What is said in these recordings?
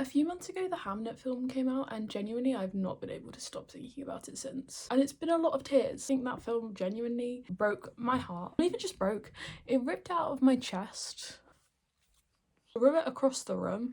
A few months ago, the Hamnet film came out, and genuinely I've not been able to stop thinking about it since. And it's been a lot of tears. I think that film genuinely broke my heart. Not even just broke, it ripped out of my chest, ripped it across the room,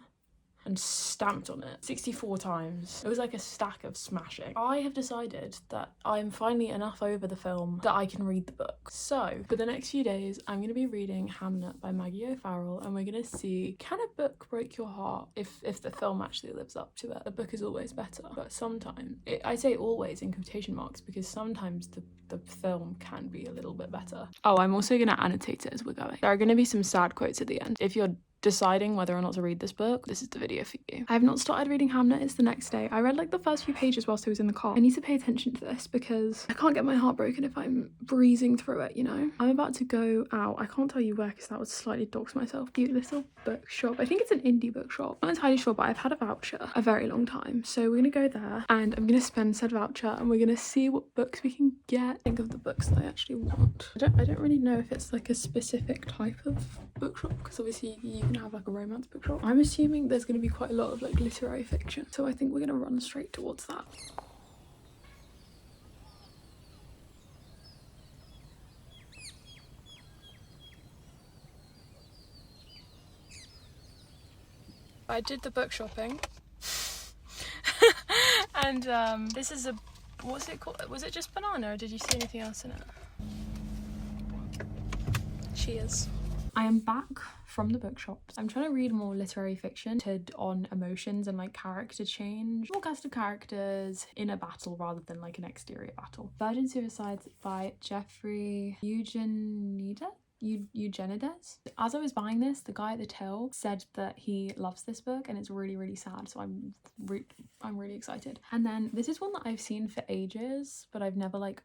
and stamped on it 64 times. It was like a stack of smashing. I have decided that I'm finally enough over the film that I can read the book. So for the next few days, I'm going to be reading Hamnet by Maggie O'Farrell, and we're going to see, can a book break your heart if the film actually lives up to it? A book is always better, but sometimes, I say always in quotation marks because sometimes the film can be a little bit better. Oh, I'm also going to annotate it as we're going. There are going to be some sad quotes at the end. If you're deciding whether or not to read this book, this is the video for you. I have not started reading Hamnet. It's the next day. I read like the first few pages whilst I was in the car. I need to pay attention to this because I can't get my heart broken if I'm breezing through it, you know? I'm about to go out. I can't tell you where because that would slightly dox myself. Cute little bookshop. I think it's an indie bookshop. I'm not entirely sure, but I've had a voucher a very long time. So we're gonna go there and I'm gonna spend said voucher and we're gonna see what books we can get. Think of the books that I actually want. I don't really know if it's like a specific type of bookshop because obviously you can have like a romance bookshop. I'm assuming there's going to be quite a lot of like literary fiction, so I think we're going to run straight towards that. I did the book shopping and this is a, what's it called? Was it just banana or did you see anything else in it? Cheers. I am back from the bookshops. I'm trying to read more literary fiction on emotions and like character change. More cast of characters in a battle rather than like an exterior battle. Virgin Suicides by Jeffrey Eugenides? As I was buying this, the guy at the till said that he loves this book and it's really sad, so I'm really excited. And then this is one that I've seen for ages but I've never like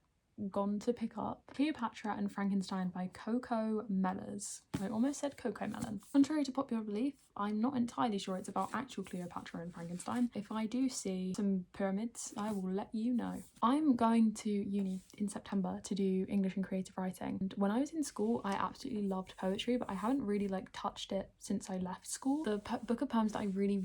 gone to pick up. Cleopatra and Frankenstein by Coco Mellors. I almost said Coco Melon. Contrary to popular belief, I'm not entirely sure it's about actual Cleopatra and Frankenstein. If I do see some pyramids, I will let you know. I'm going to uni in September to do English and creative writing. And when I was in school, I absolutely loved poetry, but I haven't really like touched it since I left school. The book of poems that I really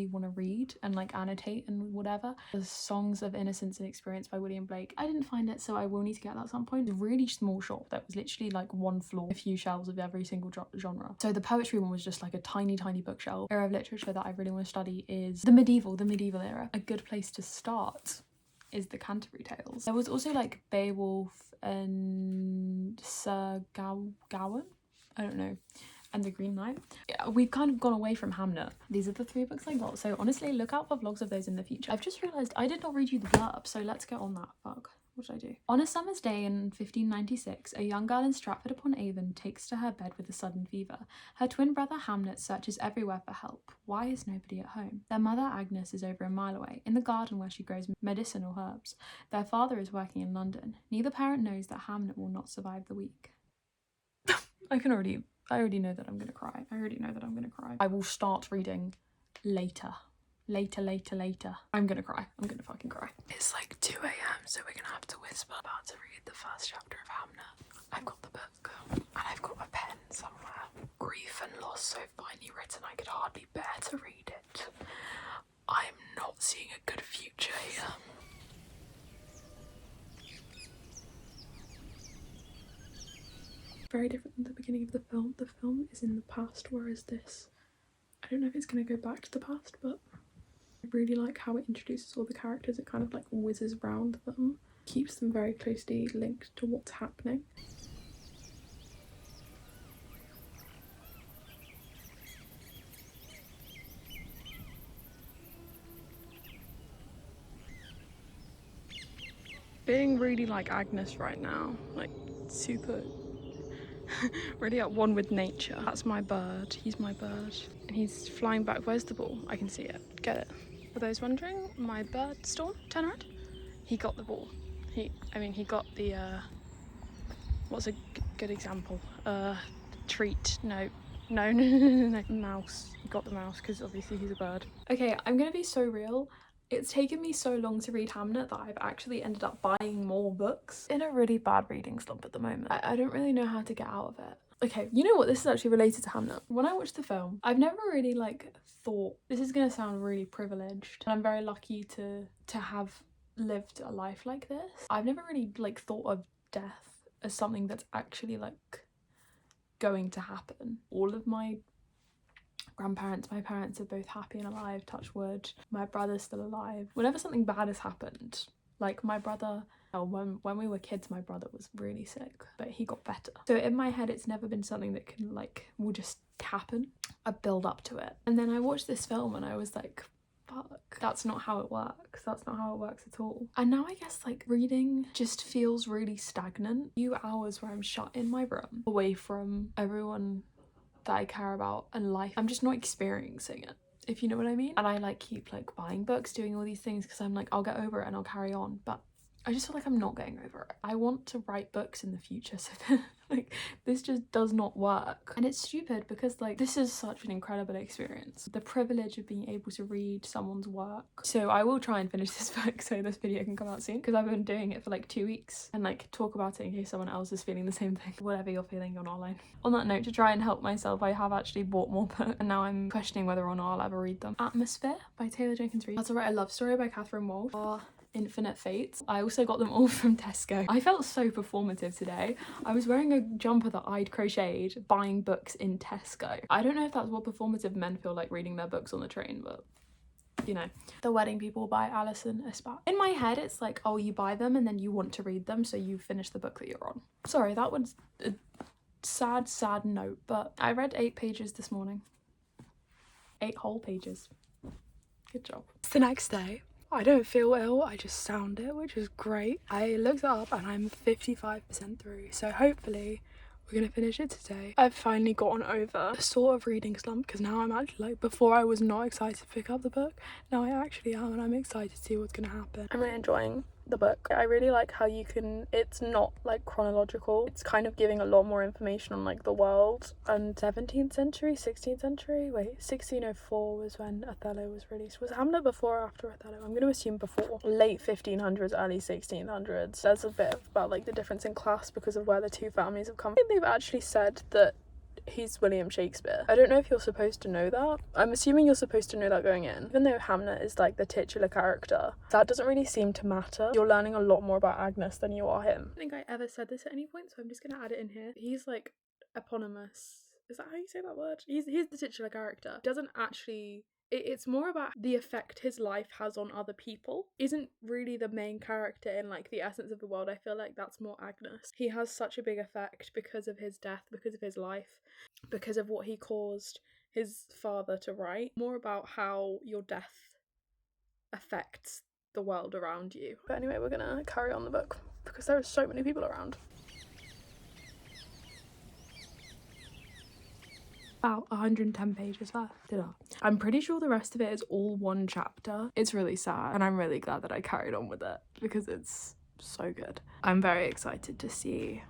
want to read and like annotate and whatever is Songs of Innocence and Experience by William Blake. I didn't find it, so I will need to get that at some point. It's a really small shop that was literally like one floor, a few shelves of every single genre. So the poetry one was just like a tiny bookshelf. Era of literature that I really want to study is the medieval era. A good place to start is the Canterbury Tales. There was also like Beowulf and Sir Gawain, I don't know, and The Green Knight. Yeah, we've kind of gone away from Hamnet. These are the 3 books I got, so honestly look out for vlogs of those in the future. I've just realised I did not read you the blurb, so let's get on that. Fuck. What did I do? On a summer's day in 1596, a young girl in Stratford-upon-Avon takes to her bed with a sudden fever. Her twin brother Hamnet searches everywhere for help. Why is nobody at home? Their mother Agnes is over a mile away, in the garden where she grows medicinal herbs. Their father is working in London. Neither parent knows that Hamnet will not survive the week. I already know that I'm gonna cry. I will start reading later. Later. I'm gonna cry. I'm gonna fucking cry. It's like 2 AM, so we're gonna have to whisper. About to read the first chapter of Hamnet. I've got the book, and I've got a pen somewhere. Grief and loss so finely written I could hardly bear to read it. I'm not seeing a good future here. Very different than the beginning of the film. The film is in the past, whereas this, I don't know if it's gonna go back to the past, but I really like how it introduces all the characters. It kind of like whizzes around them, keeps them very closely linked to what's happening. Being really like Agnes right now, like super really at one with nature. That's my bird. He's my bird. And he's flying back. Where's the ball? I can see it. Get it. For those wondering, my bird, Storm, turn around. He got the ball. He got the, what's a good example? Treat. No. Mouse. He got the mouse because obviously he's a bird. Okay, I'm gonna be so real. It's taken me so long to read Hamnet that I've actually ended up buying more books. In a really bad reading slump at the moment. I don't really know how to get out of it. Okay, you know what? This is actually related to Hamnet. When I watched the film, I've never really like thought, this is gonna sound really privileged, and I'm very lucky to have lived a life like this. I've never really like thought of death as something that's actually like going to happen. All of my grandparents, my parents are both happy and alive, touch wood. My brother's still alive. Whenever something bad has happened, like my brother, when we were kids, my brother was really sick, but he got better. So in my head, it's never been something that can like, will just happen. I build up to it. And then I watched this film and I was like, fuck, that's not how it works. That's not how it works at all. And now I guess like reading just feels really stagnant. A few hours where I'm shut in my room, away from everyone that I care about and life. I'm just not experiencing it, if you know what I mean. And I like keep like buying books, doing all these things because I'm like, I'll get over it and I'll carry on. But I just feel like I'm not getting over it. I want to write books in the future, so like this just does not work. And it's stupid because like this is such an incredible experience. The privilege of being able to read someone's work. So I will try and finish this book so this video can come out soon, because I've been doing it for like 2 weeks, and like talk about it in case someone else is feeling the same thing. Whatever you're feeling, you're not alone. On that note, to try and help myself, I have actually bought more books and now I'm questioning whether or not I'll ever read them. Atmosphere by Taylor Jenkins Reid. How to Write a Love Story by Catherine Wolfe. Infinite Fates. I also got them all from Tesco. I felt so performative today. I was wearing a jumper that I'd crocheted, buying books in Tesco. I don't know if that's what performative men feel like reading their books on the train, but you know. The Wedding People by Alison Espat. In my head, it's like, oh, you buy them and then you want to read them, so you finish the book that you're on. Sorry, that was a sad note, but I read 8 pages this morning. 8 whole pages. Good job. It's the next day. I don't feel ill, I just sound it, which is great. I looked it up and I'm 55% through, so hopefully we're gonna finish it today. I've finally gotten over a sort of reading slump, because now I'm actually like, before I was not excited to pick up the book, now I actually am, and I'm excited to see what's gonna happen. I'm really enjoying the book. I really like how it's not like chronological. It's kind of giving a lot more information on like the world and 17th century, 16th century. Wait, 1604 was when Othello was released. Was Hamlet before or after Othello? I'm going to assume before. Late 1500s, early 1600s. There's a bit about like the difference in class because of where the two families have come. I think they've actually said that he's William Shakespeare. I don't know if you're supposed to know that. I'm assuming you're supposed to know that going in. Even though Hamnet is like the titular character, that doesn't really seem to matter. You're learning a lot more about Agnes than you are him. I don't think I ever said this at any point, so I'm just gonna add it in here. He's like eponymous. Is that how you say that word? He's the titular character. Doesn't actually... It's more about the effect his life has on other people. Isn't really the main character in like the essence of the world. I feel like that's more Agnes. He has such a big effect because of his death, because of his life, because of what he caused his father to write. More about how your death affects the world around you. But anyway, we're gonna carry on the book because there are so many people around. About 110 pages left. I'm pretty sure the rest of it is all one chapter. It's really sad, and I'm really glad that I carried on with it because it's so good. I'm very excited to see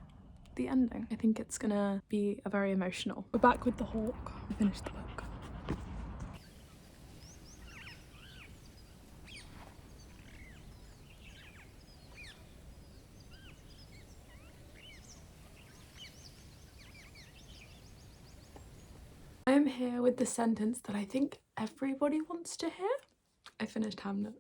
the ending. I think it's gonna be a very emotional. We're back with the hawk. I finished the book. I am here with the sentence that I think everybody wants to hear. I finished Hamnet.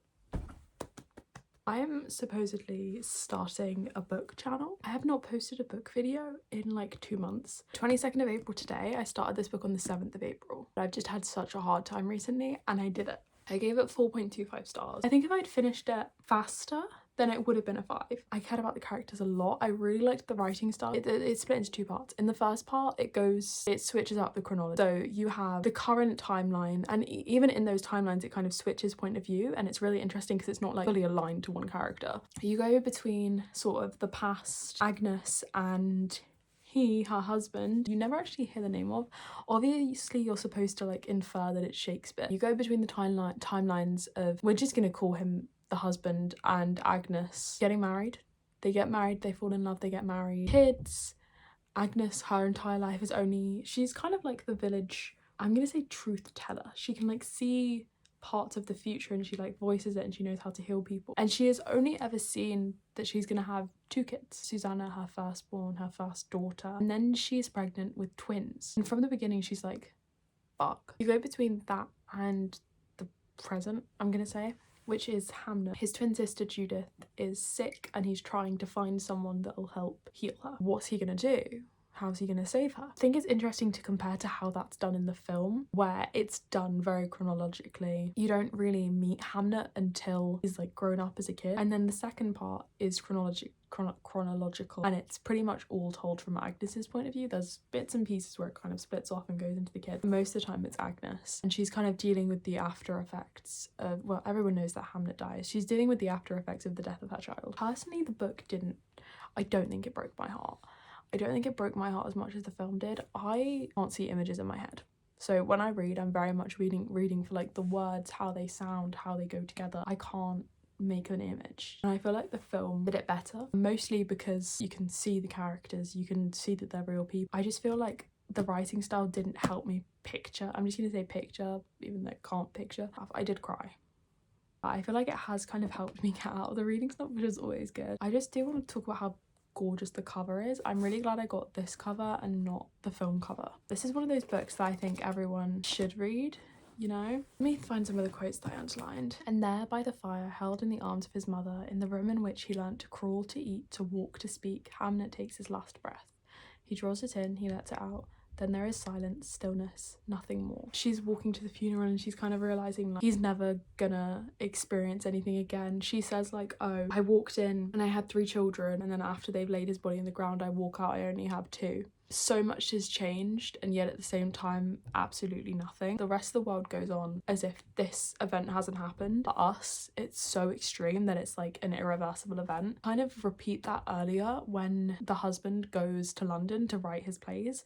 I am supposedly starting a book channel. I have not posted a book video in like 2 months. 22nd of April today. I started this book on the 7th of April. I've just had such a hard time recently and I did it. I gave it 4.25 stars. I think if I'd finished it faster, then it would have been a 5. I cared about the characters a lot. I really liked the writing style. It's split into 2 parts. In the first part, it switches up the chronology. So you have the current timeline, and even in those timelines, it kind of switches point of view, and it's really interesting because it's not like fully aligned to one character. You go between sort of the past, Agnes, and her husband, you never actually hear the name of. Obviously, you're supposed to like infer that it's Shakespeare. You go between the timelines of, we're just gonna call him the husband and Agnes getting married. They get married, they fall in love, they get married. Kids. Agnes, her entire life is she's kind of like the village, I'm gonna say truth teller. She can like see parts of the future and she like voices it and she knows how to heal people. And she has only ever seen that she's gonna have 2 kids. Susanna, her firstborn, her first daughter. And then she's pregnant with twins. And from the beginning, she's like, fuck. You go between that and the present, I'm gonna say, which is Hamnet. His twin sister Judith is sick and he's trying to find someone that'll help heal her. What's he gonna do? How's he gonna save her? I think it's interesting to compare to how that's done in the film, where it's done very chronologically. You don't really meet Hamnet until he's like grown up as a kid, and then the second part is chronological, and it's pretty much all told from Agnes's point of view. There's bits and pieces where it kind of splits off and goes into the kid. Most of the time it's Agnes, and she's kind of dealing with the after effects of, well, everyone knows that Hamnet dies. She's dealing with the after effects of the death of her child. Personally, the book I don't think it broke my heart. I don't think it broke my heart as much as the film did. I can't see images in my head. So when I read, I'm very much reading for like the words, how they sound, how they go together. I can't make an image. And I feel like the film did it better, mostly because you can see the characters, you can see that they're real people. I just feel like the writing style didn't help me picture. I'm just gonna say picture, even though I can't picture. I did cry. I feel like it has kind of helped me get out of the reading slump, which is always good. I just do want to talk about how gorgeous the cover is. I'm really glad I got this cover and not the film cover. This is one of those books that I think everyone should read, you know? Let me find some of the quotes that I underlined. And there by the fire, held in the arms of his mother, in the room in which he learnt to crawl, to eat, to walk, to speak, Hamnet takes his last breath. He draws it in, he lets it out. Then there is silence, stillness, nothing more. She's walking to the funeral and she's kind of realising like he's never gonna experience anything again. She says like, oh, I walked in and I had 3 children, and then after they've laid his body in the ground, I walk out, I only have 2. So much has changed, and yet at the same time, absolutely nothing. The rest of the world goes on as if this event hasn't happened. For us, it's so extreme that it's like an irreversible event. Kind of repeat that earlier when the husband goes to London to write his plays.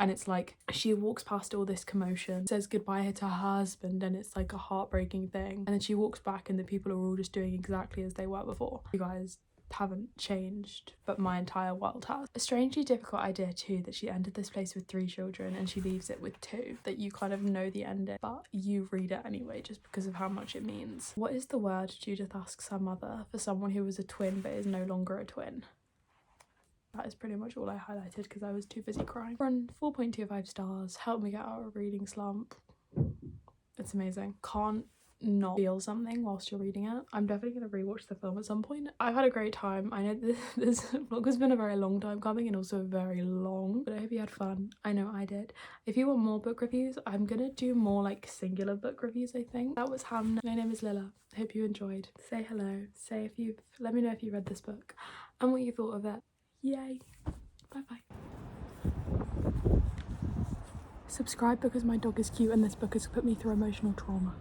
And it's like she walks past all this commotion, says goodbye to her husband, and it's like a heartbreaking thing. And then she walks back and the people are all just doing exactly as they were before. You guys haven't changed, but my entire world has. A strangely difficult idea too, that she entered this place with 3 children and she leaves it with 2. That you kind of know the ending, but you read it anyway just because of how much it means. What is the word, Judith asks her mother, for someone who was a twin but is no longer a twin? That is pretty much all I highlighted because I was too busy crying. Run 4.25 stars. Help me get out of a reading slump. It's amazing. Can't not feel something whilst you're reading it. I'm definitely going to rewatch the film at some point. I've had a great time. I know this vlog has been a very long time coming and also very long, but I hope you had fun. I know I did. If you want more book reviews, I'm going to do more like singular book reviews, I think. That was Hamnet. My name is Lila. Hope you enjoyed. Say hello. Let me know if you read this book and what you thought of it. Yay. Bye bye. Subscribe because my dog is cute and this book has put me through emotional trauma.